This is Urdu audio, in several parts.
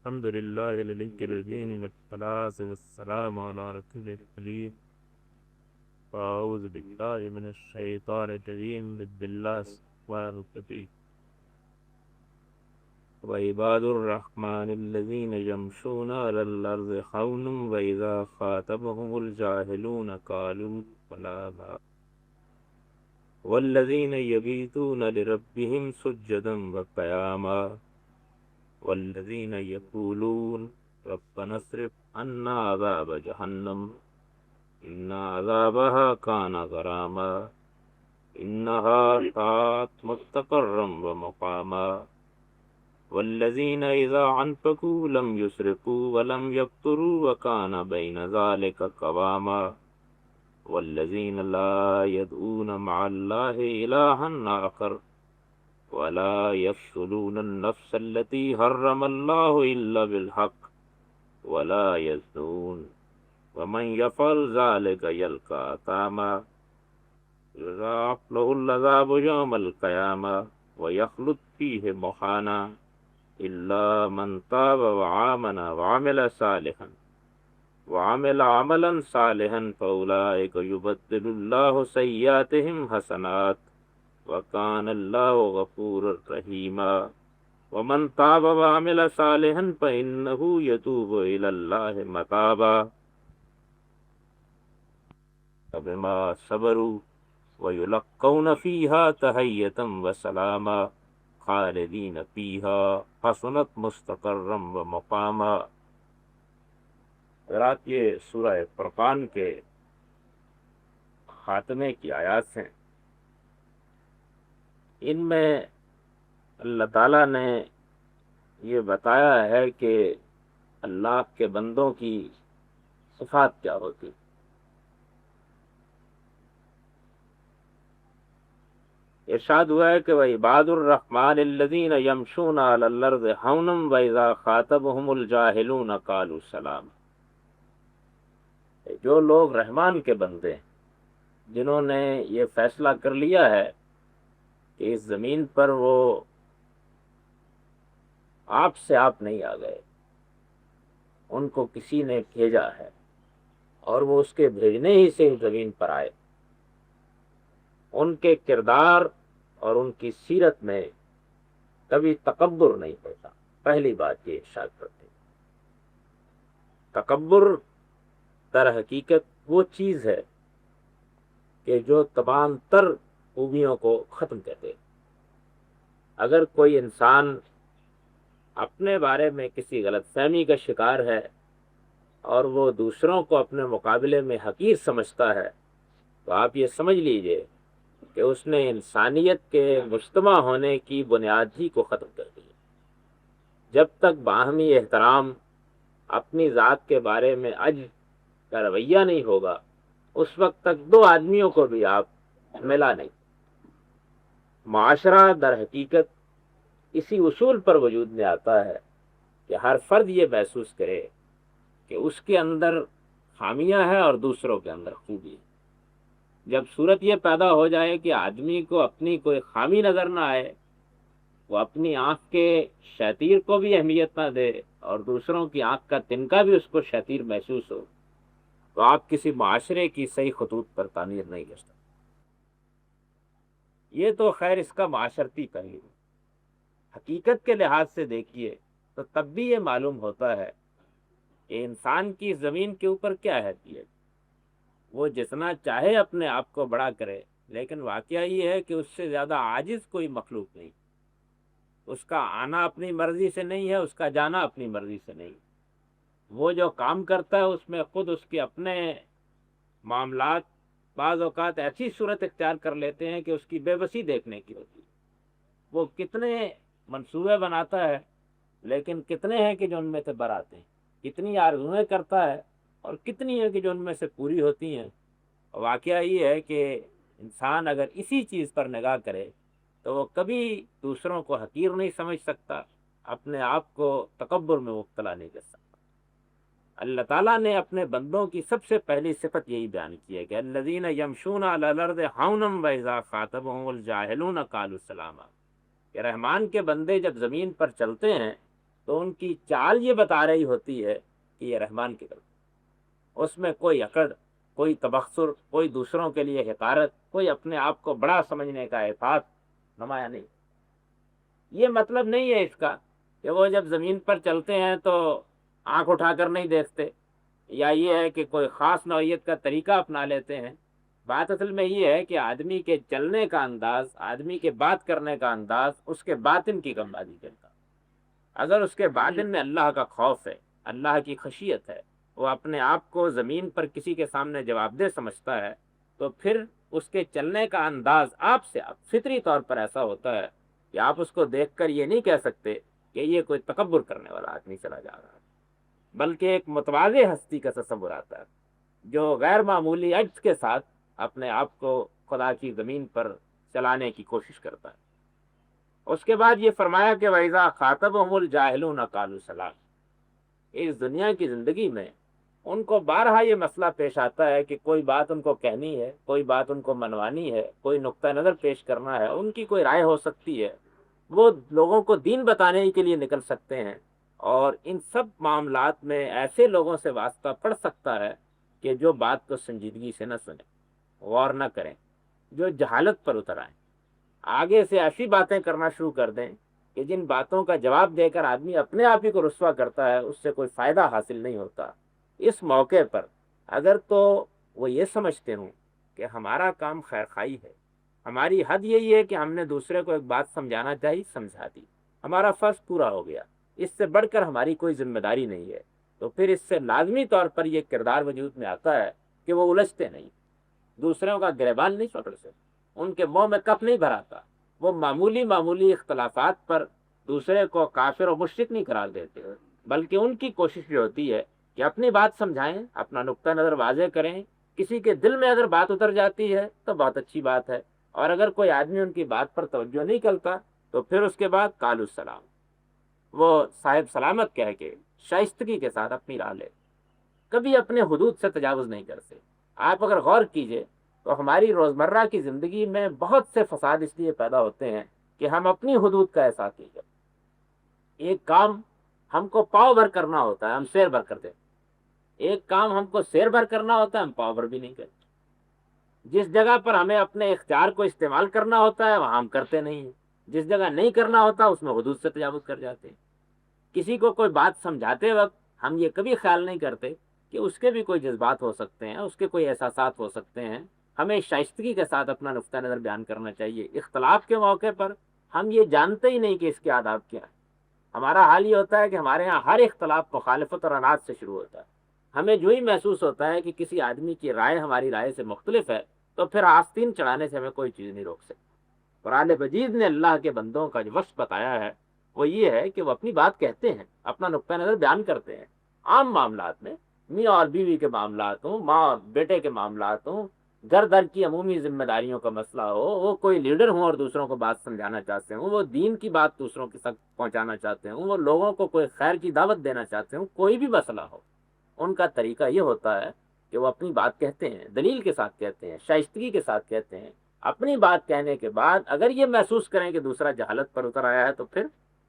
الحمد لله الذي الدين والصلاة والسلام على رسول الكريم. وأعوذ بالله من الشيطان الرجيم. بسم الله الرحمن الرحيم. وعباد الرحمن الذين يمشون على الأرض هونا وإذا خاطبهم الجاهلون قالوا سلاما والذين يبيتون لربهم سجدا وقياما والذين يقولون ربنا اصرف عنا عذاب جهنم إن عذابها كان غراما إنها ساءت مستقرا ومقاما والذين إذا أنفقوا لم يسرفوا ولم يقتروا وكان بين ذلك قواما والذين لا يدعون مع الله إلها آخر ولا يقتلون النفس التي حرم الله إلا بالحق ولا يزنون ومن يفعل ذلك يلقى أثاما يضاعف له العذاب يوم القيامة ويخلد فيه مهانا إلا من تاب وآمن وعمل عملا صالحا فأولئك يبدل الله سيئاتهم حسنات وكان الله غفورا رحيما ومن تاب وعمل صالحا فإنه يتوب إلى الله متابا بما صبروا ويلقون فيها تحية وسلاما خالدين فيها حسنت مستقرا ومقاما. حضرات، یہ سورہ فرقان کے خاتمے کی آیات ہیں. ان میں اللہ تعالیٰ نے یہ بتایا ہے کہ اللہ کے بندوں کی صفات کیا ہوتی. ارشاد ہوا ہے کہ وَعِبَادُ الرَّحْمَٰنِ الَّذِينَ يَمْشُونَ عَلَى الْأَرْضِ هَوْنًا وَإِذَا خَاطَبَهُمُ الْجَاهِلُونَ قَالُوا سَلَامًا. جو لوگ رحمان کے بندے ہیں، جنہوں نے یہ فیصلہ کر لیا ہے کہ اس زمین پر وہ آپ سے آپ نہیں آ گئے، ان کو کسی نے بھیجا ہے اور وہ اس کے بھیجنے ہی سے زمین پر آئے. ان کے کردار اور ان کی سیرت میں کبھی تکبر نہیں ہوتا. پہلی بات یہ ارشاد کرتے ہیں. تکبر در حقیقت وہ چیز ہے کہ جو تمام تر خوبیوں کو ختم کر دے. اگر کوئی انسان اپنے بارے میں کسی غلط فہمی کا شکار ہے اور وہ دوسروں کو اپنے مقابلے میں حقیر سمجھتا ہے، تو آپ یہ سمجھ لیجئے کہ اس نے انسانیت کے مجتمع ہونے کی بنیاد ہی کو ختم کر دی. جب تک باہمی احترام، اپنی ذات کے بارے میں عجز کا رویہ نہیں ہوگا، اس وقت تک دو آدمیوں کو بھی آپ ملا نہیں. معاشرہ در حقیقت اسی اصول پر وجود میں آتا ہے کہ ہر فرد یہ محسوس کرے کہ اس کے اندر خامیاں ہیں اور دوسروں کے اندر خوبی ہے. جب صورت یہ پیدا ہو جائے کہ آدمی کو اپنی کوئی خامی نظر نہ آئے، وہ اپنی آنکھ کے شتیر کو بھی اہمیت نہ دے اور دوسروں کی آنکھ کا تنکا بھی اس کو شتیر محسوس ہو، تو آپ کسی معاشرے کی صحیح خطوط پر تعمیر نہیں کر سکتے. یہ تو خیر اس کا معاشرتی پہلو. حقیقت کے لحاظ سے دیکھیے تو تب بھی یہ معلوم ہوتا ہے کہ انسان کی زمین کے اوپر کیا حیثیت. وہ جتنا چاہے اپنے آپ کو بڑا کرے، لیکن واقعہ یہ ہے کہ اس سے زیادہ عاجز کوئی مخلوق نہیں. اس کا آنا اپنی مرضی سے نہیں ہے، اس کا جانا اپنی مرضی سے نہیں. وہ جو کام کرتا ہے اس میں خود اس کے اپنے معاملات بعض اوقات ایسی صورت اختیار کر لیتے ہیں کہ اس کی بے بسی دیکھنے کی ہوتی ہے. وہ کتنے منصوبے بناتا ہے، لیکن کتنے ہیں کہ جو ان میں سے براتے ہیں. کتنی آرزویں کرتا ہے اور کتنی ہیں کہ جو ان میں سے پوری ہوتی ہیں. واقعہ یہ ہے کہ انسان اگر اسی چیز پر نگاہ کرے تو وہ کبھی دوسروں کو حقیر نہیں سمجھ سکتا، اپنے آپ کو تکبر میں مبتلا نہیں کر سکتا. اللہ تعالیٰ نے اپنے بندوں کی سب سے پہلی صفت یہی بیان کی ہے کہ الذین یمشون علی الارض ہونا واذا خاطبهم الجاہلون قالوا سلاما، کہ رحمان کے بندے جب زمین پر چلتے ہیں تو ان کی چال یہ بتا رہی ہوتی ہے کہ یہ رحمان کی طرف، اس میں کوئی اکڑ، کوئی تبختر، کوئی دوسروں کے لیے حقارت، کوئی اپنے آپ کو بڑا سمجھنے کا احساس نمایاں نہیں۔ یہ مطلب نہیں ہے اس کا کہ وہ جب زمین پر چلتے ہیں تو آنکھ اٹھا کر نہیں دیکھتے، یا یہ ہے کہ کوئی خاص نوعیت کا طریقہ اپنا لیتے ہیں۔ بات اصل میں یہ ہے کہ آدمی کے چلنے کا انداز، آدمی کے بات کرنے کا انداز اس کے باطن کی گمبازی کرتا۔ اگر اس کے باطن میں اللہ کا خوف ہے، اللہ کی خشیت ہے، وہ اپنے آپ کو زمین پر کسی کے سامنے جواب دہ سمجھتا ہے، تو پھر اس کے چلنے کا انداز آپ سے آپ فطری طور پر ایسا ہوتا ہے کہ آپ اس کو دیکھ کر یہ نہیں کہہ سکتے کہ یہ کوئی تکبر کرنے والا آدمی چلا جا رہا ہے، بلکہ ایک متواضع ہستی کا تصور آتا ہے جو غیر معمولی عجز کے ساتھ اپنے آپ کو خدا کی زمین پر چلانے کی کوشش کرتا ہے۔ اس کے بعد یہ فرمایا کہ وَإِذَا خَاطَبَهُمُ الْجَاهِلُونَ قَالُوا سَلَامًا۔ اس دنیا کی زندگی میں ان کو بارہا یہ مسئلہ پیش آتا ہے کہ کوئی بات ان کو کہنی ہے، کوئی بات ان کو منوانی ہے، کوئی نقطہ نظر پیش کرنا ہے، ان کی کوئی رائے ہو سکتی ہے، وہ لوگوں کو دین بتانے کے لیے نکل سکتے ہیں، اور ان سب معاملات میں ایسے لوگوں سے واسطہ پڑ سکتا ہے کہ جو بات کو سنجیدگی سے نہ سنیں، غور نہ کریں، جو جہالت پر اتر آئیں، آگے سے ایسی باتیں کرنا شروع کر دیں کہ جن باتوں کا جواب دے کر آدمی اپنے آپ ہی کو رسوا کرتا ہے، اس سے کوئی فائدہ حاصل نہیں ہوتا۔ اس موقع پر اگر تو وہ یہ سمجھتے ہوں کہ ہمارا کام خیر خواہی ہے، ہماری حد یہی ہے کہ ہم نے دوسرے کو ایک بات سمجھانا چاہی، سمجھا دی، ہمارا فرض پورا ہو گیا، اس سے بڑھ کر ہماری کوئی ذمہ داری نہیں ہے، تو پھر اس سے لازمی طور پر یہ کردار وجود میں آتا ہے کہ وہ الجھتے نہیں، دوسروں کا گریبان نہیں پکڑتے، ان کے منہ میں کف نہیں بھراتا، وہ معمولی اختلافات پر دوسرے کو کافر و مشرک نہیں قرار دیتے، بلکہ ان کی کوشش یہ ہوتی ہے کہ اپنی بات سمجھائیں، اپنا نقطہ نظر واضح کریں، کسی کے دل میں اگر بات اتر جاتی ہے تو بہت اچھی بات ہے، اور اگر کوئی آدمی ان کی بات پر توجہ نہیں کرتا تو پھر اس کے بعد قالوا السلام، وہ صاحب سلامت کہہ کے شائستگی کے ساتھ اپنی راہ لے، کبھی اپنے حدود سے تجاوز نہیں کرتے۔ آپ اگر غور کیجئے تو ہماری روزمرہ کی زندگی میں بہت سے فساد اس لیے پیدا ہوتے ہیں کہ ہم اپنی حدود کا احساس نہیں کرتے۔ ایک کام ہم کو پاؤ بھر کرنا ہوتا ہے، ہم سیر بھر کرتے ہیں، ایک کام ہم کو سیر بھر کرنا ہوتا ہے، ہم پاؤ بھر بھی نہیں کرتے۔ جس جگہ پر ہمیں اپنے اختیار کو استعمال کرنا ہوتا ہے وہاں ہم کرتے نہیں ہیں، جس جگہ نہیں کرنا ہوتا اس میں حدود سے تجاوز کر جاتے ہیں۔ کسی کو کوئی بات سمجھاتے وقت ہم یہ کبھی خیال نہیں کرتے کہ اس کے بھی کوئی جذبات ہو سکتے ہیں، اس کے کوئی احساسات ہو سکتے ہیں، ہمیں شائستگی کے ساتھ اپنا نقطہ نظر بیان کرنا چاہیے۔ اختلاف کے موقع پر ہم یہ جانتے ہی نہیں کہ اس کے آداب کیا ہیں۔ ہمارا حال یہ ہوتا ہے کہ ہمارے ہاں ہر اختلاف مخالفت اور اناج سے شروع ہوتا ہے۔ ہمیں جو ہی محسوس ہوتا ہے کہ کسی آدمی کی رائے ہماری رائے سے مختلف ہے تو پھر آستین چڑھانے سے ہمیں کوئی چیز نہیں روک سکتی۔ قرآن مجید نے اللہ کے بندوں کا جو وصف بتایا ہے وہ یہ ہے کہ وہ اپنی بات کہتے ہیں، اپنا نقطہ نظر بیان کرتے ہیں، عام معاملات میں، میاں اور بیوی کے معاملات ہوں، ماں اور بیٹے کے معاملات ہوں، گھر در کی عمومی ذمہ داریوں کا مسئلہ ہو، وہ کوئی لیڈر ہوں اور دوسروں کو بات سمجھانا چاہتے ہوں، وہ دین کی بات دوسروں کے تک پہنچانا چاہتے ہوں، وہ لوگوں کو کوئی خیر کی دعوت دینا چاہتے ہوں، کوئی بھی مسئلہ ہو، ان کا طریقہ یہ ہوتا ہے کہ وہ اپنی بات کہتے ہیں، دلیل کے ساتھ کہتے ہیں، شائستگی کے ساتھ کہتے ہیں۔ اپنی بات کہنے کے بعد اگر یہ محسوس کریں کہ دوسرا جہالت پر اتر آیا ہے تو پھر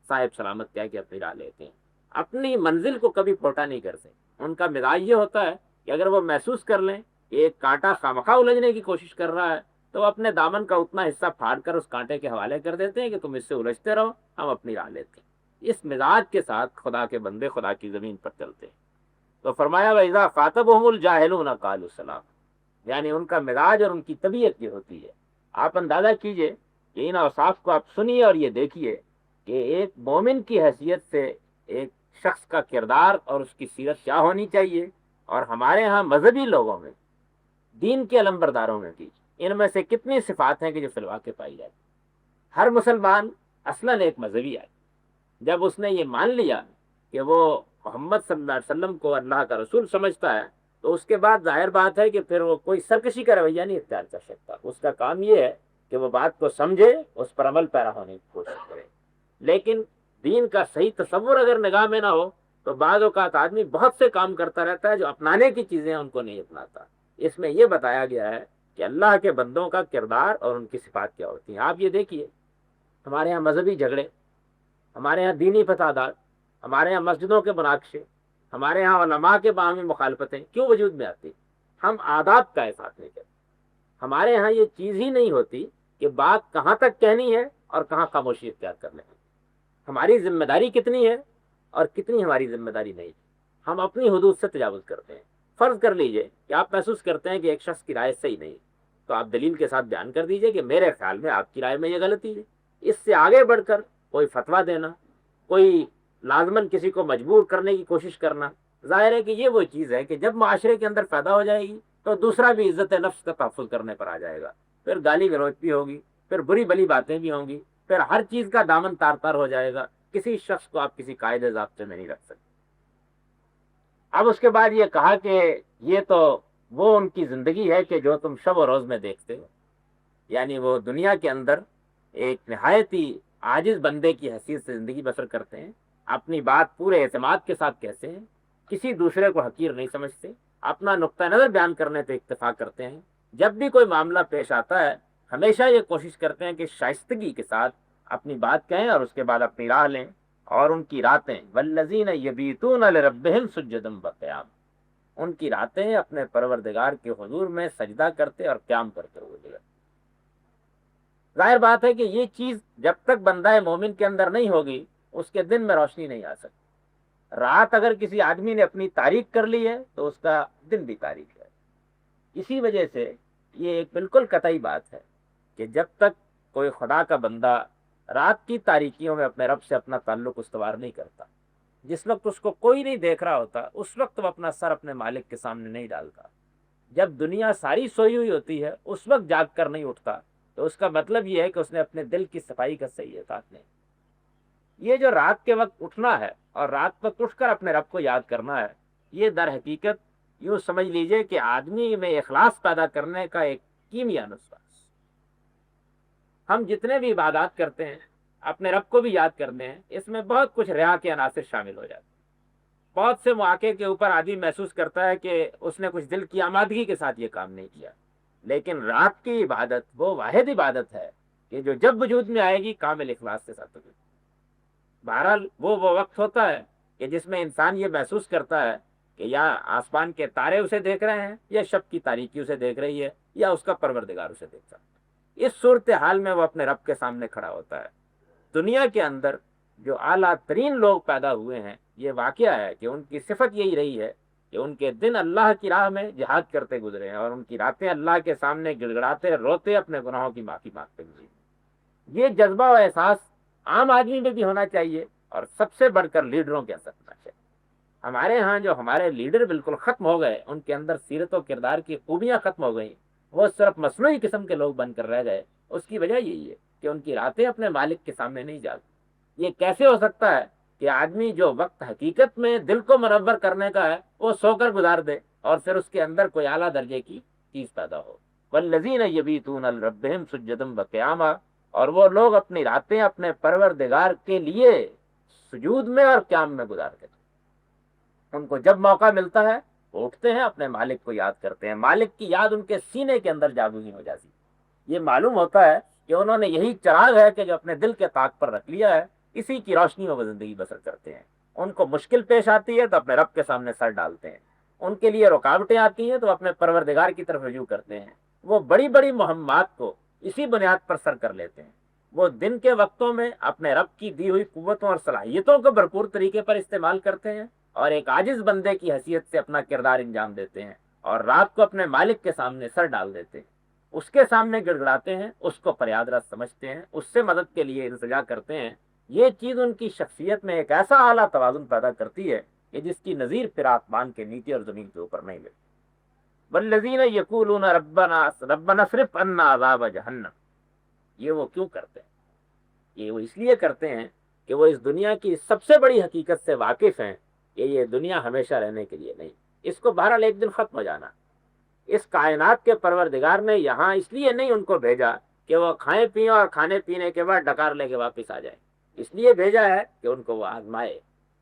صاحب سلامت کہہ کے اپنی راہ لیتے ہیں، اپنی منزل کو کبھی پھوٹا نہیں کرتے۔ ان کا مزاج یہ ہوتا ہے کہ اگر وہ محسوس کر لیں کہ ایک کانٹا خامخواہ الجھنے کی کوشش کر رہا ہے تو وہ اپنے دامن کا اتنا حصہ پھاڑ کر اس کانٹے کے حوالے کر دیتے ہیں کہ تم اس سے الجھتے رہو، ہم اپنی راہ لیتے ہیں۔ اس مزاج کے ساتھ خدا کے بندے خدا کی زمین پر چلتے ہیں۔ تو فرمایا وَإِذَا خَاطَبَهُمُ الْجَاهِلُونَ قَالُوا سَلَامًا، یعنی ان کا مزاج اور ان کی طبیعت یہ ہوتی ہے۔ آپ اندازہ کیجئے کہ ان اوصاف کو آپ سنیے اور یہ دیکھیے کہ ایک مومن کی حیثیت سے ایک شخص کا کردار اور اس کی سیرت کیا ہونی چاہیے، اور ہمارے ہاں مذہبی لوگوں میں، دین کے علمبرداروں میں بھی ان میں سے کتنی صفات ہیں کہ جو فلوا کے پائی جاتی۔ ہر مسلمان اصلاً ایک مذہبی ہے، جب اس نے یہ مان لیا کہ وہ محمد صلی اللہ علیہ وسلم کو اللہ کا رسول سمجھتا ہے تو اس کے بعد ظاہر بات ہے کہ پھر وہ کوئی سرکشی کا رویہ نہیں اختیار کر سکتا۔ اس کا کام یہ ہے کہ وہ بات کو سمجھے، اس پر عمل پیرا ہونے کی کوشش کرے۔ لیکن دین کا صحیح تصور اگر نگاہ میں نہ ہو تو بعض اوقات آدمی بہت سے کام کرتا رہتا ہے جو اپنانے کی چیزیں ان کو نہیں اپناتا۔ اس میں یہ بتایا گیا ہے کہ اللہ کے بندوں کا کردار اور ان کی صفات کیا ہوتی ہیں۔ آپ یہ دیکھیے، ہمارے ہاں مذہبی جھگڑے، ہمارے ہاں دینی فسادات، ہمارے یہاں مسجدوں کے مناقشے، ہمارے یہاں علماء کے باہمی مخالفتیں کیوں وجود میں آتی؟ ہم آداب کا احساس نہیں کرتے۔ ہمارے یہاں یہ چیز ہی نہیں ہوتی کہ بات کہاں تک کہنی ہے اور کہاں خاموشی اختیار کرنی ہے، ہماری ذمہ داری کتنی ہے اور کتنی ہماری ذمہ داری نہیں۔ ہم اپنی حدود سے تجاوز کرتے ہیں۔ فرض کر لیجئے کہ آپ محسوس کرتے ہیں کہ ایک شخص کی رائے صحیح نہیں، تو آپ دلیل کے ساتھ بیان کر دیجئے کہ میرے خیال میں آپ کی رائے میں یہ غلطی ہے۔ اس سے آگے بڑھ کر کوئی فتویٰ دینا، کوئی لازماً کسی کو مجبور کرنے کی کوشش کرنا، ظاہر ہے کہ یہ وہ چیز ہے کہ جب معاشرے کے اندر پیدا ہو جائے گی تو دوسرا بھی عزت نفس کا تحفظ کرنے پر آ جائے گا، پھر گالی گلوچ بھی ہوگی، پھر بری بلی باتیں بھی ہوں گی، پھر ہر چیز کا دامن تار تار ہو جائے گا۔ کسی شخص کو آپ کسی قاعدے ضابطے میں نہیں رکھ سکتے۔ اب اس کے بعد یہ کہا کہ یہ تو وہ ان کی زندگی ہے کہ جو تم شب و روز میں دیکھتے ہو، یعنی وہ دنیا کے اندر ایک نہایت ہی عاجز بندے کی حیثیت سے زندگی بسر کرتے ہیں، اپنی بات پورے اعتماد کے ساتھ کہتے ہیں، کسی دوسرے کو حقیر نہیں سمجھتے، اپنا نقطہ نظر بیان کرنے پہ اکتفا کرتے ہیں۔ جب بھی کوئی معاملہ پیش آتا ہے ہمیشہ یہ کوشش کرتے ہیں کہ شائستگی کے ساتھ اپنی بات کہیں اور اس کے بعد اپنی راہ لیں، اور ان کی راتیں والذین یبیتون لربہم سجدا وقیاما، ان کی راتیں اپنے پروردگار کے حضور میں سجدہ کرتے اور قیام کرتے ہوئے گزرتی۔ ظاہر بات ہے کہ یہ چیز جب تک بندہ مومن کے اندر نہیں ہوگی اس کے دن میں روشنی نہیں آ سکتی۔ رات اگر کسی آدمی نے اپنی تاریک کر لی ہے تو اس کا دن بھی تاریک ہے۔ اسی وجہ سے یہ ایک بالکل قطعی بات ہے کہ جب تک کوئی خدا کا بندہ رات کی تاریکیوں میں اپنے رب سے اپنا تعلق استوار نہیں کرتا، جس وقت اس کو کوئی نہیں دیکھ رہا ہوتا اس وقت وہ اپنا سر اپنے مالک کے سامنے نہیں ڈالتا، جب دنیا ساری سوئی ہوئی ہوتی ہے اس وقت جاگ کر نہیں اٹھتا، تو اس کا مطلب یہ ہے کہ اس نے اپنے دل کی صفائی کا صحیح احساس نہیں۔ یہ جو رات کے وقت اٹھنا ہے اور رات وقت اٹھ کر اپنے رب کو یاد کرنا ہے، یہ در حقیقت یوں سمجھ لیجئے کہ آدمی میں اخلاص پیدا کرنے کا ایک کیمیا نسخہ۔ ہم جتنے بھی عبادات کرتے ہیں اپنے رب کو بھی یاد کرتے ہیں، اس میں بہت کچھ ریا کے عناصر شامل ہو جاتے ہیں۔ بہت سے مواقع کے اوپر آدمی محسوس کرتا ہے کہ اس نے کچھ دل کی آمادگی کے ساتھ یہ کام نہیں کیا، لیکن رات کی عبادت وہ واحد عبادت ہے کہ جو جب وجود میں آئے گی کامل اخلاص کے ساتھ ہوگی۔ بہرحال وہ وقت ہوتا ہے کہ جس میں انسان یہ محسوس کرتا ہے کہ یا آسمان کے تارے اسے دیکھ رہے ہیں یا شب کی تاریکی اسے دیکھ رہی ہے یا اس کا پروردگار اسے دیکھ رہا ہے۔ اس صورتحال میں وہ اپنے رب کے سامنے کھڑا ہوتا ہے۔ دنیا کے اندر جو اعلیٰ ترین لوگ پیدا ہوئے ہیں یہ واقعہ ہے کہ ان کی صفت یہی رہی ہے کہ ان کے دن اللہ کی راہ میں جہاد کرتے گزرے ہیں اور ان کی راتیں اللہ کے سامنے گڑ گڑاتے روتے اپنے گناہوں کی معافی مانگتے گزری۔ یہ جذبہ و احساس عام آدمی میں بھی ہونا چاہیے اور سب سے بڑھ کر لیڈروں کے اندر ہونا چاہیے۔ ہمارے ہاں جو ہمارے لیڈر بالکل ختم ہو گئے، ان کے اندر سیرت و کردار کی خوبیاں ختم ہو گئیں، وہ صرف مصنوعی قسم کے لوگ بن کر رہ گئے، اس کی وجہ یہی ہے کہ ان کی راتیں اپنے مالک کے سامنے نہیں جاتی۔ یہ کیسے ہو سکتا ہے کہ آدمی جو وقت حقیقت میں دل کو منور کرنے کا ہے وہ سو کر گزار دے اور پھر اس کے اندر کوئی اعلیٰ درجے کی چیز پیدا ہو؟ والذین یبیتون لربہم سجدا وقیاما، اور وہ لوگ اپنی راتیں اپنے پروردگار کے لیے سجود میں اور قیام میں گزارتے ہیں۔ ان کو جب موقع ملتا ہے وہ اٹھتے ہیں، اپنے مالک کو یاد کرتے ہیں، مالک کی یاد ان کے سینے کے اندر جاگوئی ہو جاتی۔ یہ معلوم ہوتا ہے کہ انہوں نے یہی چراغ ہے کہ جو اپنے دل کے طاق پر رکھ لیا ہے، اسی کی روشنی میں وہ زندگی بسر کرتے ہیں۔ ان کو مشکل پیش آتی ہے تو اپنے رب کے سامنے سر ڈالتے ہیں، ان کے لیے رکاوٹیں آتی ہیں تو اپنے پروردگار کی طرف رجوع کرتے ہیں۔ وہ بڑی بڑی مہمات کو اسی بنیاد پر سر کر لیتے ہیں۔ وہ دن کے وقتوں میں اپنے رب کی دی ہوئی قوتوں اور صلاحیتوں کو بھرپور طریقے پر استعمال کرتے ہیں اور ایک عاجز بندے کی حیثیت سے اپنا کردار انجام دیتے ہیں، اور رات کو اپنے مالک کے سامنے سر ڈال دیتے ہیں، اس کے سامنے گڑگڑاتے ہیں، اس کو فریاد رس سمجھتے ہیں، اس سے مدد کے لیے التجا کرتے ہیں۔ یہ چیز ان کی شخصیت میں ایک ایسا اعلیٰ توازن پیدا کرتی ہے کہ جس کی نظیر پھر آسمان کے نیچے اور زمین کے اوپر نہیں ملتی۔ والذین یقولون ربنا اصرف عنا عذاب جہنم، یہ وہ کیوں کرتے ہیں؟ یہ وہ اس لیے کرتے ہیں کہ وہ اس دنیا کی سب سے بڑی حقیقت سے واقف ہیں کہ یہ دنیا ہمیشہ رہنے کے لیے نہیں، اس کو بہرحال ایک دن ختم ہو جانا۔ اس کائنات کے پروردگار نے یہاں اس لیے نہیں ان کو بھیجا کہ وہ کھائیں پئیں اور کھانے پینے کے بعد ڈکار لے کے واپس آ جائیں، اس لیے بھیجا ہے کہ ان کو وہ آزمائے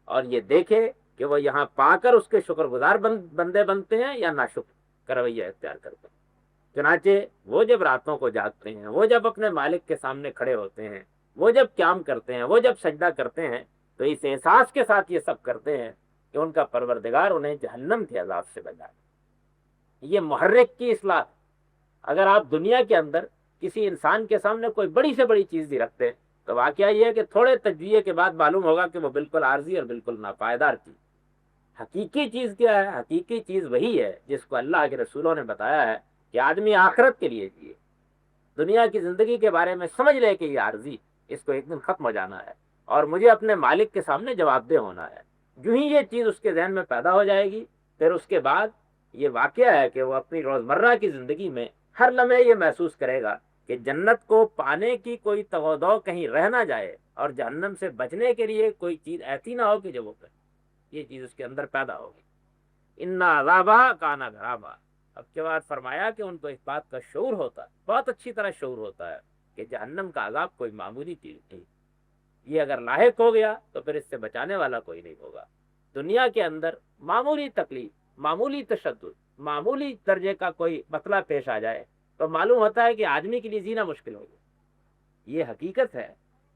اور یہ دیکھے کہ وہ یہاں پا کر اس کے شکر گزار بندے بنتے ہیں یا ناشکر کا رویہ اختیار کرتے ہیں۔ چنانچہ وہ جب راتوں کو جاگتے ہیں، وہ جب اپنے مالک کے سامنے کھڑے ہوتے ہیں، وہ جب قیام کرتے ہیں، وہ جب سجدہ کرتے ہیں، تو اس احساس کے ساتھ یہ سب کرتے ہیں کہ ان کا پروردگار انہیں جہنم کے عذاب سے بچائے. یہ محرک کی اصلاح. اگر آپ دنیا کے اندر کسی انسان کے سامنے کوئی بڑی سے بڑی چیز بھی رکھتے ہیں تو واقعہ یہ ہے کہ تھوڑے تجزیے کے بعد معلوم ہوگا کہ وہ بالکل عارضی اور بالکل ناپائیدار چیز. حقیقی چیز کیا ہے؟ حقیقی چیز وہی ہے جس کو اللہ کے رسولوں نے بتایا ہے کہ آدمی آخرت کے لیے جیے. دنیا کی زندگی کے بارے میں سمجھ لے کہ یہ عارضی، اس کو ایک دن ختم ہو جانا ہے اور مجھے اپنے مالک کے سامنے جواب دہ ہونا ہے. جو ہی یہ چیز اس کے ذہن میں پیدا ہو جائے گی، پھر اس کے بعد یہ واقعہ ہے کہ وہ اپنی روزمرہ کی زندگی میں ہر لمحے یہ محسوس کرے گا کہ جنت کو پانے کی کوئی تغودو کہیں رہ نہ جائے اور جہنم سے بچنے کے لیے کوئی چیز ایسی نہ ہو کہ جو وہ کرے. یہ چیز اس کے اندر پیدا ہوگی. انا عذابہ کانا غرابہ. اب کے بعد فرمایا کہ ان کو اس بات کا شعور ہوتا ہے، بہت اچھی طرح شعور ہوتا ہے کہ جہنم کا عذاب کوئی معمولی چیز نہیں. یہ اگر لاحق ہو گیا تو پھر اس سے بچانے والا کوئی نہیں ہوگا. دنیا کے اندر معمولی تکلیف، معمولی تشدد، معمولی درجے کا کوئی مسئلہ پیش آ جائے تو معلوم ہوتا ہے کہ آدمی کے لیے جینا مشکل ہوگا. یہ حقیقت ہے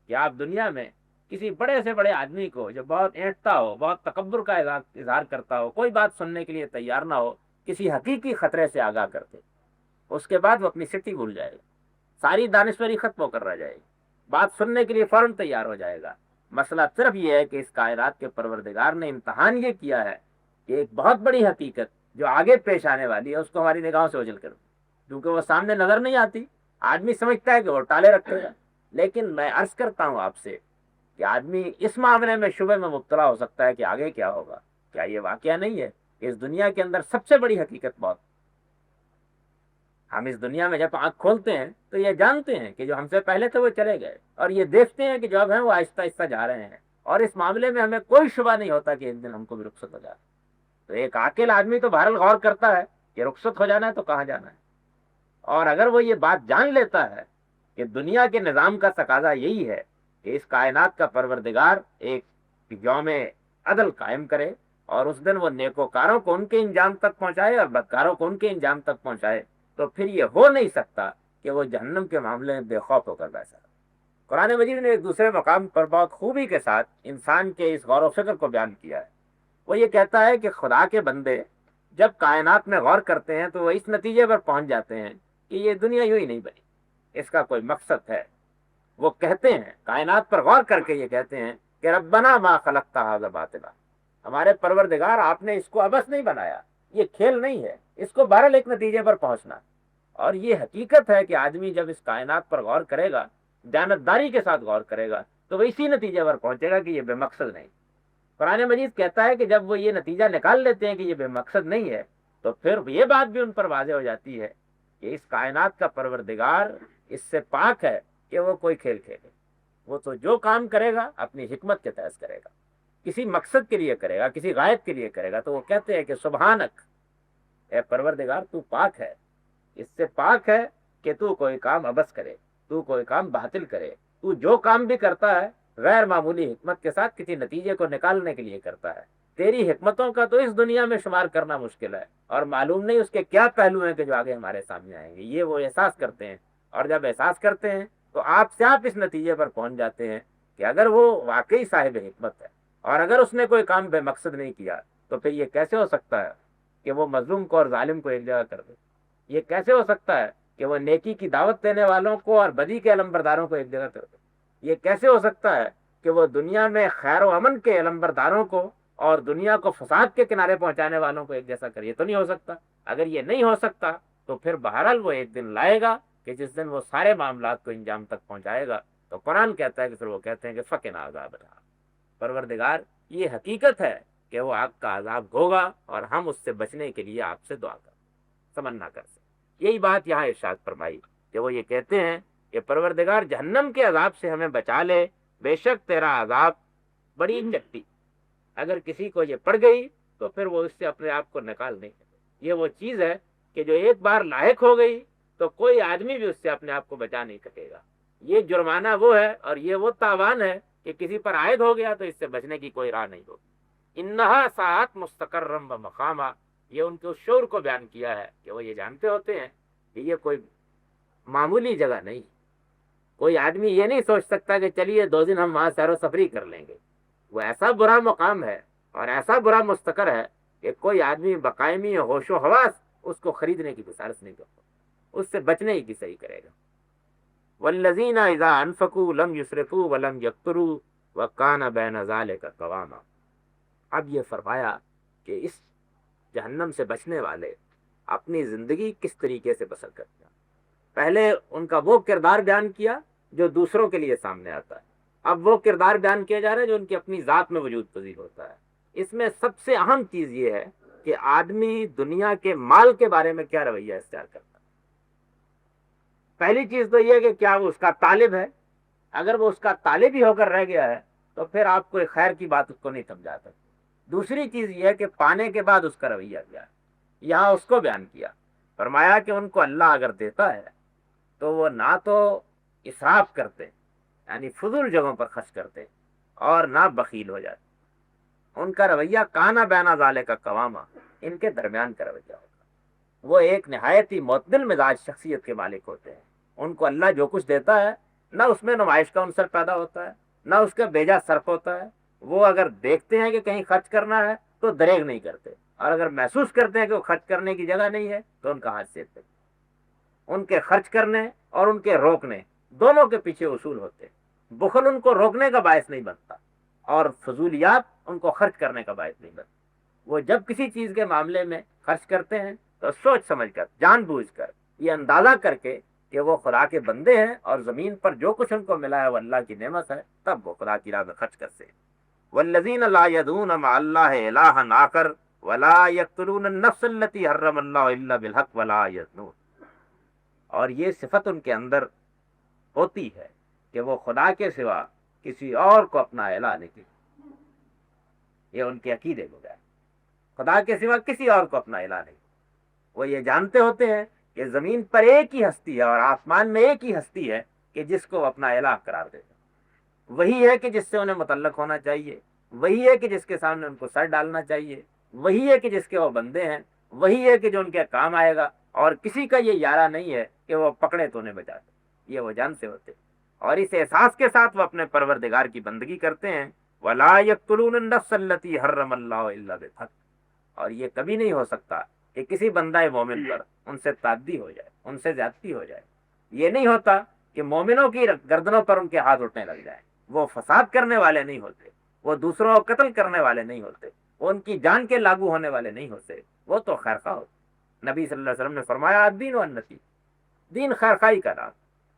کہ آپ دنیا میں کسی بڑے سے بڑے آدمی کو جو بہت اینٹتا ہو، بہت تکبر کا اظہار کرتا ہو، کوئی بات سننے کے لیے تیار نہ ہو، کسی حقیقی خطرے سے آگاہ کرتے، اس کے بعد وہ اپنی سٹی بھول جائے گا، ساری دانشوری ختم ہو کر رہ جائے گی، بات سننے کے لیے فوراً تیار ہو جائے گا. مسئلہ صرف یہ ہے کہ اس کائنات کے پروردگار نے امتحان یہ کیا ہے کہ ایک بہت بڑی حقیقت جو آگے پیش آنے والی ہے اس کو ہماری نگاہوں سے اوجھل کر دیں، کیونکہ وہ سامنے نظر نہیں آتی. آدمی سمجھتا ہے کہ وہ ٹالے رکھے گا، لیکن میں عرض کرتا ہوں آپ سے کہ آدمی اس معاملے میں شبہ میں مبتلا ہو سکتا ہے کہ آگے کیا ہوگا. کیا یہ واقعہ نہیں ہے کہ اس دنیا کے اندر سب سے بڑی حقیقت بہت، ہم اس دنیا میں جب آنکھ کھولتے ہیں تو یہ جانتے ہیں کہ جو ہم سے پہلے تھے وہ چلے گئے، اور یہ دیکھتے ہیں کہ جو اب ہیں وہ آہستہ آہستہ جا رہے ہیں، اور اس معاملے میں ہمیں کوئی شبہ نہیں ہوتا کہ ایک دن ہم کو بھی رخصت ہو جائے. تو ایک عاقل آدمی تو بہرحال غور کرتا ہے کہ رخصت ہو جانا ہے تو کہاں جانا ہے. اور اگر وہ یہ بات جان لیتا ہے کہ دنیا کے نظام کا تقاضا یہی ہے کہ اس کائنات کا پروردگار ایک یوم عدل قائم کرے اور اس دن وہ نیکوکاروں کو ان کے انجام تک پہنچائے اور بدکاروں کو ان کے انجام تک پہنچائے، تو پھر یہ ہو نہیں سکتا کہ وہ جہنم کے معاملے میں بے خوف ہو کر بیٹھا. قرآن مجید نے ایک دوسرے مقام پر بہت خوبی کے ساتھ انسان کے اس غور و فکر کو بیان کیا ہے. وہ یہ کہتا ہے کہ خدا کے بندے جب کائنات میں غور کرتے ہیں تو وہ اس نتیجے پر پہنچ جاتے ہیں کہ یہ دنیا یوں ہی نہیں بنی، اس کا کوئی مقصد ہے. وہ کہتے ہیں، کائنات پر غور کر کے یہ کہتے ہیں کہ ربنا ما خلقت ھذا باطلا، ہمارے پروردگار آپ نے اس کو عبث نہیں بنایا، یہ کھیل نہیں ہے، اس کو بہرحال ایک نتیجے پر پہنچنا. اور یہ حقیقت ہے کہ آدمی جب اس کائنات پر غور کرے گا، دیانتداری کے ساتھ غور کرے گا، تو وہ اسی نتیجے پر پہنچے گا کہ یہ بے مقصد نہیں. قرآن مجید کہتا ہے کہ جب وہ یہ نتیجہ نکال لیتے ہیں کہ یہ بے مقصد نہیں ہے، تو پھر یہ بات بھی ان پر واضح ہو جاتی ہے کہ اس کائنات کا پروردگار اس سے پاک ہے کہ وہ کوئی کھیل کھیلے. وہ تو جو کام کرے گا اپنی حکمت کے تحت کرے گا، کسی مقصد کے لیے کرے گا، کسی غائب کے لیے کرے گا. تو وہ کہتے ہیں کہ سبحانک، اے پروردگار تو پاک ہے، اس سے پاک ہے کہ تو کوئی کام عبث کرے، تو کوئی کام باطل کرے. تو جو کام بھی کرتا ہے غیر معمولی حکمت کے ساتھ کسی نتیجے کو نکالنے کے لیے کرتا ہے. تیری حکمتوں کا تو اس دنیا میں شمار کرنا مشکل ہے، اور معلوم نہیں اس کے کیا پہلو ہیں کہ جو آگے ہمارے سامنے آئیں گے. یہ وہ احساس کرتے ہیں، اور جب احساس کرتے ہیں تو آپ اس نتیجے پر پہنچ جاتے ہیں کہ اگر وہ واقعی صاحب حکمت ہے اور اگر اس نے کوئی کام بے مقصد نہیں کیا تو پھر یہ کیسے ہو سکتا ہے کہ وہ مظلوم کو اور ظالم کو ایک جگہ کر دے؟ یہ کیسے ہو سکتا ہے کہ وہ نیکی کی دعوت دینے والوں کو اور بدی کے علمبرداروں کو ایک جگہ کر دے؟ یہ کیسے ہو سکتا ہے کہ وہ دنیا میں خیر و امن کے علمبرداروں کو اور دنیا کو فساد کے کنارے پہنچانے والوں کو ایک جیسا کرے؟ یہ تو نہیں ہو سکتا. اگر یہ نہیں ہو سکتا تو پھر بہرحال وہ ایک دن لائے گا کہ جس دن وہ سارے معاملات کو انجام تک پہنچائے گا. تو قرآن کہتا ہے کہ پھر وہ کہتے ہیں کہ فقنا عذاب النار، پروردگار یہ حقیقت ہے کہ وہ آگ کا عذاب ہوگا اور ہم اس سے بچنے کے لیے آپ سے دعا کر تمنا کر سکیں. یہی بات یہاں ارشاد فرمائی کہ وہ یہ کہتے ہیں کہ پروردگار جہنم کے عذاب سے ہمیں بچا لے، بے شک تیرا عذاب بڑی چٹی، اگر کسی کو یہ پڑ گئی تو پھر وہ اس سے اپنے آپ کو نکال نہیں سکے. یہ وہ چیز ہے کہ جو ایک بار لاحق ہو گئی تو کوئی آدمی بھی اس سے اپنے آپ کو بچا نہیں سکے گا. یہ جرمانہ وہ ہے اور یہ وہ تاوان ہے کہ کسی پر عائد ہو گیا تو اس سے بچنے کی کوئی راہ نہیں ہوگی. انہا ساعت مستقرم و مقامہ، یہ ان کے شعور کو بیان کیا ہے کہ وہ یہ جانتے ہوتے ہیں کہ یہ کوئی معمولی جگہ نہیں. کوئی آدمی یہ نہیں سوچ سکتا کہ چلیے 2 دن ہم وہاں سیر و سفری کر لیں گے. وہ ایسا برا مقام ہے اور ایسا برا مستقر ہے کہ کوئی آدمی بقائمی ہوش و حواس اس کو خریدنے کی گزارش نہیں کرتا، اس سے بچنے کی صحیح کرے گا۔ والذین اذا انفقوا لم یسرفوا ولم یقتروا وکان بین ذلک قواما۔ اب یہ فرمایا کہ اس جہنم سے بچنے والے اپنی زندگی کس طریقے سے بسر کرتے ہیں۔ پہلے ان کا وہ کردار بیان کیا جو دوسروں کے لیے سامنے آتا ہے، اب وہ کردار بیان کیا جا رہا ہے جو ان کی اپنی ذات میں وجود پذیر ہوتا ہے۔ اس میں سب سے اہم چیز یہ ہے کہ آدمی دنیا کے مال کے بارے میں کیا رویہ اختیار کرتا ہے۔ پہلی چیز تو یہ ہے کہ کیا وہ اس کا طالب ہے، اگر وہ اس کا طالب ہی ہو کر رہ گیا ہے تو پھر آپ کوئی خیر کی بات اس کو نہیں سمجھا سکتے۔ دوسری چیز یہ ہے کہ پانے کے بعد اس کا رویہ کیا ہے، یہاں اس کو بیان کیا، فرمایا کہ ان کو اللہ اگر دیتا ہے تو وہ نہ تو اسراف کرتے یعنی فضول جگہوں پر خرچ کرتے اور نہ بخیل ہو جاتے۔ ان کا رویہ کانا بینا ذالک کا قواما، ان کے درمیان کا رویہ ہوگا۔ وہ ایک نہایت ہی معتدل مزاج شخصیت کے مالک ہوتے ہیں۔ ان کو اللہ جو کچھ دیتا ہے نہ اس میں نمائش کا عنصر پیدا ہوتا ہے نہ اس کا بیجا صرف ہوتا ہے۔ وہ اگر دیکھتے ہیں کہ کہیں خرچ کرنا ہے تو دریغ نہیں کرتے، اور اگر محسوس کرتے ہیں کہ وہ خرچ کرنے کی جگہ نہیں ہے تو ان کا ہاتھ سیدھتے۔ ان کے خرچ کرنے اور ان کے روکنے دونوں کے پیچھے اصول ہوتے ہیں۔ بخل ان کو روکنے کا باعث نہیں بنتا اور فضولیات ان کو خرچ کرنے کا باعث نہیں بنتا۔ وہ جب کسی چیز کے معاملے میں خرچ کرتے ہیں تو سوچ سمجھ کر، جان بوجھ کر، یہ اندازہ کر کے کہ وہ خدا کے بندے ہیں اور زمین پر جو کچھ ان کو ملا ہے وہ اللہ کی نعمت ہے، تب وہ خدا کی راہ میں خرچ کرتے ہیں۔ والذین لا يدعون مع اللہ الہا آخر ولا یقتلون النفس التي حرم اللہ الا بالحق ولا یزنون۔ اور یہ صفت ان کے اندر ہوتی ہے کہ وہ خدا کے سوا کسی اور کو اپنا الہ نہیں کرتے۔ یہ ان کے عقیدے ہو گئے، خدا کے سوا کسی اور کو اپنا الہ نہیں۔ وہ یہ جانتے ہوتے ہیں کہ زمین پر ایک ہی ہستی ہے اور آسمان میں ایک ہی ہستی ہے کہ جس کو اپنا الہ قرار دیتے، وہی ہے کہ جس سے انہیں متعلق ہونا چاہیے، وہی ہے کہ جس کے سامنے ان کو سر ڈالنا چاہیے، وہی ہے کہ جس کے وہ بندے ہیں، وہی ہے کہ جو ان کے کام آئے گا، اور کسی کا یہ یارہ نہیں ہے کہ وہ پکڑے تو انہیں بچا دے۔ یہ وہ جانتے ہوتے اور اس احساس کے ساتھ وہ اپنے پروردگار کی بندگی کرتے ہیں۔ وَلَا يَقْتُلُونَ النَّفْسَ الَّتِي حَرَّمَ اللَّهُ إِلَّا بِالْحَقِّ۔ اور یہ کبھی نہیں ہو سکتا کہ کسی بندہ مومن پر ان سے تعدی ہو جائے، ان سے زیادتی ہو جائے۔ یہ نہیں ہوتا کہ مومنوں کی گردنوں پر ان کے ہاتھ اٹھنے لگ جائیں۔ وہ فساد کرنے والے نہیں ہوتے، وہ دوسروں کو قتل کرنے والے نہیں ہوتے، وہ ان کی جان کے لاگو ہونے والے نہیں ہوتے، وہ تو خیرخواہ ہوتے۔ نبی صلی اللہ علیہ وسلم نے فرمایا الدین والنصیح، دین خیرخواہی کا نام۔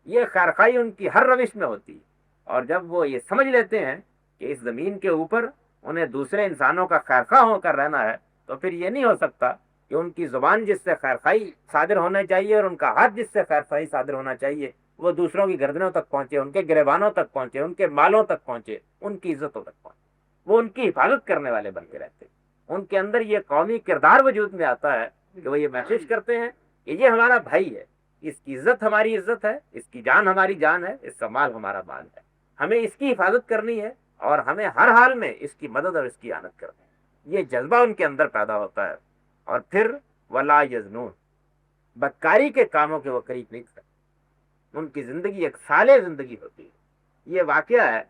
یہ خیرخواہی ان کی ہر روش میں ہوتی ہے، اور جب وہ یہ سمجھ لیتے ہیں کہ اس زمین کے اوپر انہیں دوسرے انسانوں کا خیرخواہ ہو کر رہنا ہے تو پھر یہ نہیں ہو سکتا کہ ان کی زبان جس سے خیرخواہی صادر ہونا چاہیے اور ان کا ہاتھ جس سے خیرخواہی صادر ہونا چاہیے وہ دوسروں کی گردنوں تک پہنچے، ان کے گریبانوں تک پہنچے، ان کے مالوں تک پہنچے، ان کی عزتوں تک پہنچے۔ وہ ان کی حفاظت کرنے والے بن کے رہتے ہیں۔ ان کے اندر یہ قومی کردار وجود میں آتا ہے کہ وہ یہ محسوس کرتے ہیں کہ یہ ہمارا بھائی ہے، اس کی عزت ہماری عزت ہے، اس کی جان ہماری جان ہے، اس کا مال ہمارا مال ہے، ہمیں اس کی حفاظت کرنی ہے اور ہمیں ہر حال میں اس کی مدد اور اس کی اعانت کرنی ہے۔ یہ جذبہ ان کے اندر پیدا ہوتا ہے، اور پھر ولا یزنون، بدکاری کے کاموں کے وہ قریب نہیں کرتے۔ ان کی زندگی ایک صالح زندگی ہوتی ہے۔ یہ واقعہ ہے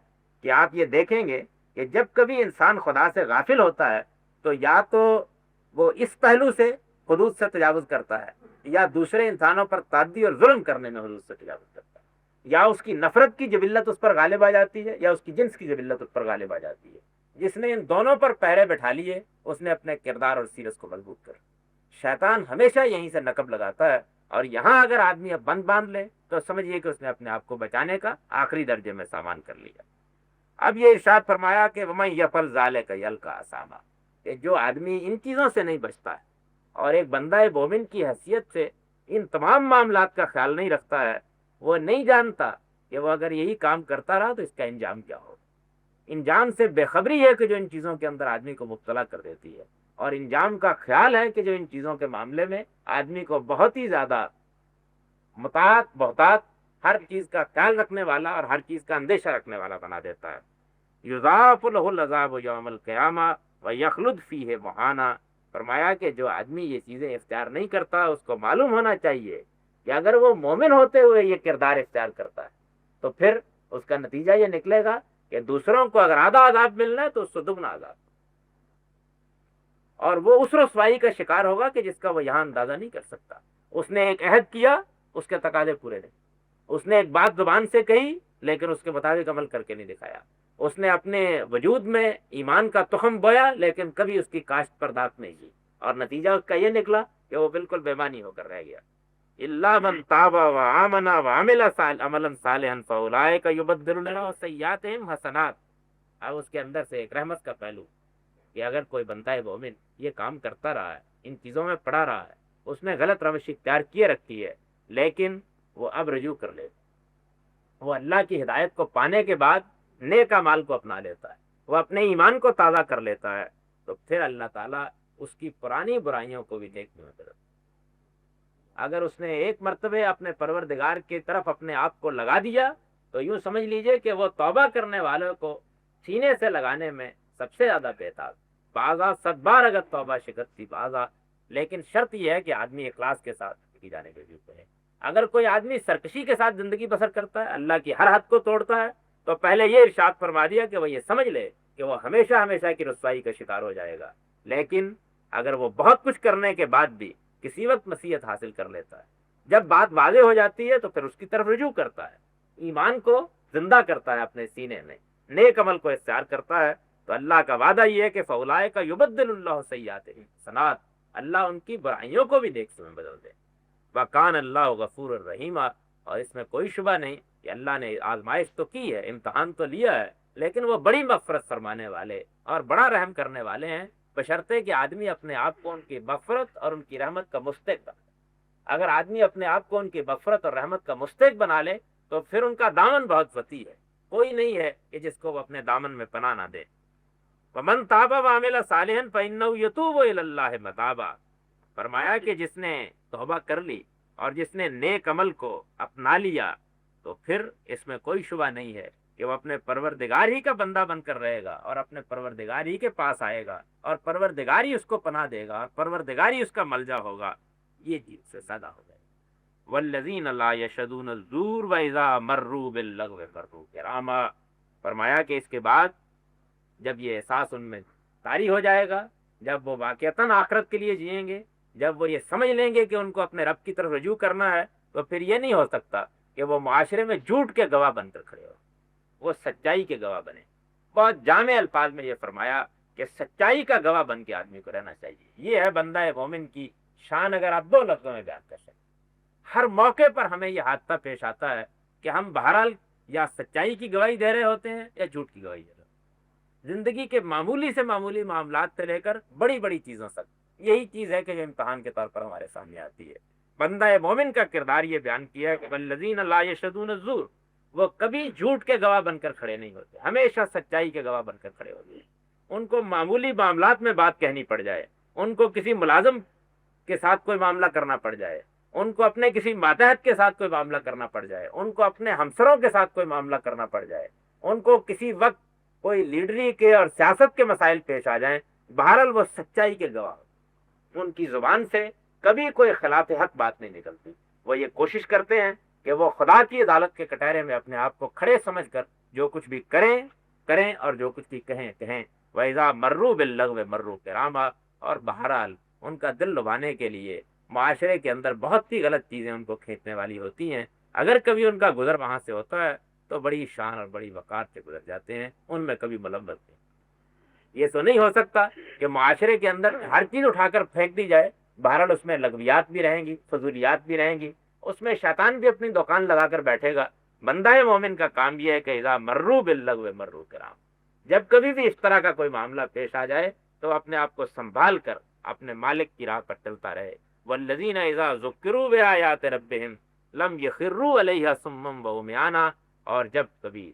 کہ آپ یہ دیکھیں گے کہ جب کبھی انسان خدا سے غافل ہوتا ہے تو یا تو وہ اس پہلو سے حدود سے تجاوز کرتا ہے یا دوسرے انسانوں پر تعدی اور ظلم کرنے میں حدود سے تجاوز کرتا ہے، یا اس کی نفرت کی جبلت اس پر غالب آ جاتی ہے یا اس کی جنس کی جبلت اس پر غالب آ جاتی ہے۔ جس نے ان دونوں پر پہرے بٹھا لیے اس نے اپنے کردار اور سیرت کو مضبوط کر۔ شیطان ہمیشہ یہیں سے نقب لگاتا ہے، اور یہاں اگر آدمی اب بند باندھ لے تو سمجھیے کہ اس نے اپنے آپ کو بچانے کا آخری درجے میں سامان کر لیا۔ اب یہ ارشاد فرمایا کہ وَمَن يَفْعَلْ ذَلِكَ يَلْقَ أَثَامًا، کہ جو آدمی ان چیزوں سے نہیں بچتا ہے اور ایک بندہ مومن کی حیثیت سے ان تمام معاملات کا خیال نہیں رکھتا ہے، وہ نہیں جانتا کہ وہ اگر یہی کام کرتا رہا تو اس کا انجام کیا ہوگا۔ انجام سے بے خبری ہے کہ جو ان چیزوں کے اندر آدمی کو مبتلا کر دیتی ہے، اور انجام کا خیال ہے کہ جو ان چیزوں کے معاملے میں آدمی کو بہت ہی زیادہ مطاعت بہتات، ہر چیز کا خیال رکھنے والا اور ہر چیز کا اندیشہ رکھنے والا بنا دیتا ہے۔ یضاعف لہ العذاب یوم القیامہ ویخلد فیہ مہانا۔ فرمایا کہ جو آدمی یہ چیزیں اختیار نہیں کرتا اس کو معلوم ہونا چاہیے کہ اگر وہ مومن ہوتے ہوئے یہ کردار اختیار کرتا ہے تو پھر اس کا نتیجہ یہ نکلے گا کہ دوسروں کو اگر آدھا عذاب ملنا ہے تو اس کو دگنا عذاب، اور وہ اس رسوائی کا شکار ہوگا کہ جس کا وہ یہاں اندازہ نہیں کر سکتا۔ اس نے ایک عہد کیا، اس کے تقاضے پورے نہیں، اس نے ایک بات زبان سے کہی لیکن اس کے مطابق عمل کر کے نہیں دکھایا، اس نے اپنے وجود میں ایمان کا تخم بویا لیکن کبھی اس کی کاشت پر دانت نہیں کی، اور نتیجہ اس کا یہ نکلا کہ وہ بالکل بےمانی ہو کر رہ گیا۔ الا من تاب وآمن وعمل عملا صالحا فاولئک یبدل اللہ سیئاتہم حسنات۔ اب اس کے اندر سے ایک رحمت کا پہلو کہ اگر کوئی بندہ ہے مومن یہ کام کرتا رہا ہے، ان چیزوں میں پڑا رہا ہے، اس نے غلط روش اختیار کیے رکھی ہے، لیکن وہ اب رجوع کر لے، وہ اللہ کی ہدایت کو پانے کے بعد نیک اعمال کو اپنا لیتا ہے، وہ اپنے ایمان کو تازہ کر لیتا ہے، تو پھر اللہ تعالیٰ اس کی پرانی برائیوں کو بھی دیکھنے میں مدد۔ اگر اس نے ایک مرتبہ اپنے پروردگار کی طرف اپنے آپ کو لگا دیا تو یوں سمجھ لیجئے کہ وہ توبہ کرنے والوں کو سینے سے لگانے میں سب سے زیادہ بہتر، بعضا 100 بار اگر توبہ شکستی بعضا، لیکن شرط یہ ہے کہ آدمی اخلاص کے ساتھ کی جانے کے لیے ہے۔ اگر کوئی آدمی سرکشی کے ساتھ زندگی بسر کرتا ہے، اللہ کی ہر حد کو توڑتا ہے، تو پہلے یہ ارشاد فرما دیا کہ وہ یہ سمجھ لے کہ وہ ہمیشہ ہمیشہ کی رسوائی کا شکار ہو جائے گا۔ لیکن اگر وہ بہت کچھ کرنے کے بعد بھی کسی وقت نصیحت حاصل کر لیتا ہے، جب بات واضح ہو جاتی ہے تو پھر اس کی طرف رجوع کرتا ہے، ایمان کو زندہ کرتا ہے اپنے سینے میں، نیک عمل کو اختیار کرتا ہے، تو اللہ کا وعدہ یہ ہے کہ فاولئک یبدل اللہ سیئاتہم حسنات، اللہ ان کی برائیوں کو بھی نیک میں بدل دے۔ وکان اللہ غفور الرحیم، اور اس میں کوئی شبہ نہیں کہ اللہ نے آزمائش تو کی ہے، امتحان تو لیا ہے، لیکن وہ بڑی مغفرت فرمانے والے اور بڑا رحم کرنے والے ہیں، بشرطے کہ آدمی اپنے آپ کو ان کی مغفرت اور ان کی رحمت کا مستحق بنا۔ اگر آدمی اپنے آپ کو ان کی مغفرت اور رحمت کا مستحق بنا لے تو پھر ان کا دامن بہت وسیع ہے، کوئی نہیں ہے کہ جس کو وہ اپنے دامن میں پناہ نہ دے۔ ومن تاب وعمل صالحا فإنه يتوب إلى الله متابا، فرمایا کہ جس نے توبہ کر لی اور جس نے نیک عمل کو اپنا لیا تو پھر اس میں کوئی شبہ نہیں ہے کہ وہ اپنے پروردگار ہی کا بندہ بن کر رہے گا اور اپنے پروردگار ہی کے پاس آئے گا اور پروردگار ہی اس کو پناہ دے گا اور پروردگار ہی اس کا ملجا ہوگا، یہ چیز سے زیادہ ہو گئے۔ والذین لا یشهدون الزور واذا مروا باللغو مروا کراما، فرمایا کہ اس کے بعد جب یہ احساس ان میں طاری ہو جائے گا، جب وہ واقعتاً آخرت کے لیے جئیں گے، جب وہ یہ سمجھ لیں گے کہ ان کو اپنے رب کی طرف رجوع کرنا ہے، تو پھر یہ نہیں ہو سکتا کہ وہ معاشرے میں جھوٹ کے گواہ بن کر کھڑے ہو، وہ سچائی کے گواہ بنے۔ بہت جامع الفاظ میں یہ فرمایا کہ سچائی کا گواہ بن کے آدمی کو رہنا چاہیے۔ یہ ہے بندہ مومن کی شان، اگر آپ 2 لفظوں میں بیان کر سکیں۔ ہر موقع پر ہمیں یہ حادثہ پیش آتا ہے کہ ہم بہرحال یا سچائی کی گواہی دے رہے ہوتے ہیں یا جھوٹ کی گواہی دے رہے ہوتے ہیں، زندگی کے معمولی سے معمولی معاملات سے لے کر بڑی بڑی چیزوں تک۔ یہی چیز ہے کہ جو امتحان کے طور پر ہمارے سامنے آتی ہے۔ بندہ مومن کا کردار یہ بیان کیا ہے کہ والذین لا یشهدون الزور، وہ کبھی جھوٹ کے گواہ بن کر کھڑے نہیں ہوتے، ہمیشہ سچائی کے گواہ بن کر کھڑے ہوتے ہیں۔ ان کو معمولی معاملات میں بات کہنی پڑ جائے، ان کو کسی ملازم کے ساتھ کوئی معاملہ کرنا پڑ جائے، ان کو اپنے کسی ماتحت کے ساتھ کوئی معاملہ کرنا پڑ جائے، ان کو اپنے ہمسروں کے ساتھ کوئی معاملہ کرنا پڑ جائے، ان کو کسی وقت کوئی لیڈری کے اور سیاست کے مسائل پیش آ جائیں، بہرحال وہ سچائی کے گواہ، ان کی زبان سے کبھی کوئی خلاف حق بات نہیں نکلتی۔ وہ یہ کوشش کرتے ہیں کہ وہ خدا کی عدالت کے کٹہرے میں اپنے آپ کو کھڑے سمجھ کر جو کچھ بھی کریں اور جو کچھ بھی کہیں۔ وَإِذَا مَرُّوا بِاللَّغْوِ مَرُّوا كِرَامًا، اور بہرحال ان کا دل لبانے کے لیے معاشرے کے اندر بہت ہی غلط چیزیں ان کو کھینچنے والی ہوتی ہیں، اگر کبھی ان کا گزر وہاں سے ہوتا ہے تو بڑی شان اور بڑی وقار سے گزر جاتے ہیں، ان میں کبھی ملوث نہیں۔ یہ تو نہیں ہو سکتا کہ معاشرے کے اندر ہر چیز اٹھا کر پھینک دی جائے، بہرحال اس میں لغویات بھی رہیں گی، فضولیات بھی رہیں گی، اس میں شیطان بھی اپنی دکان لگا کر بیٹھے گا۔ بندہ مومن کا کام یہ ہے کہ اذا مروا باللغو مروا کرام، جب کبھی بھی اس طرح کا کوئی معاملہ پیش آ جائے تو اپنے آپ کو سنبھال کر اپنے مالک کی راہ پر چلتا رہے۔ والذین اذا ذکروا بآیات ربہم لم یخروا علیہا صما وعمیانا، اور جب کبھی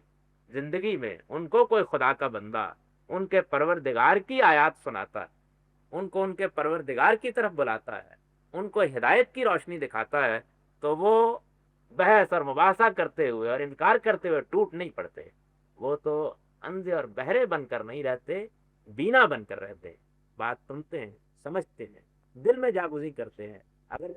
زندگی میں ان کو کوئی خدا کا بندہ ان کے پروردگار کی آیات سناتا ہے، ان کو ان کے پروردگار کی طرف بلاتا ہے، ان کو ہدایت کی روشنی دکھاتا ہے، تو وہ بحث اور مباحثہ کرتے ہوئے اور انکار کرتے ہوئے ٹوٹ نہیں پڑتے، وہ تو اندھے اور بہرے بن کر نہیں رہتے، بینا بن کر رہتے، بات سنتے ہیں، سمجھتے ہیں، دل میں جاگزی کرتے ہیں۔ اگر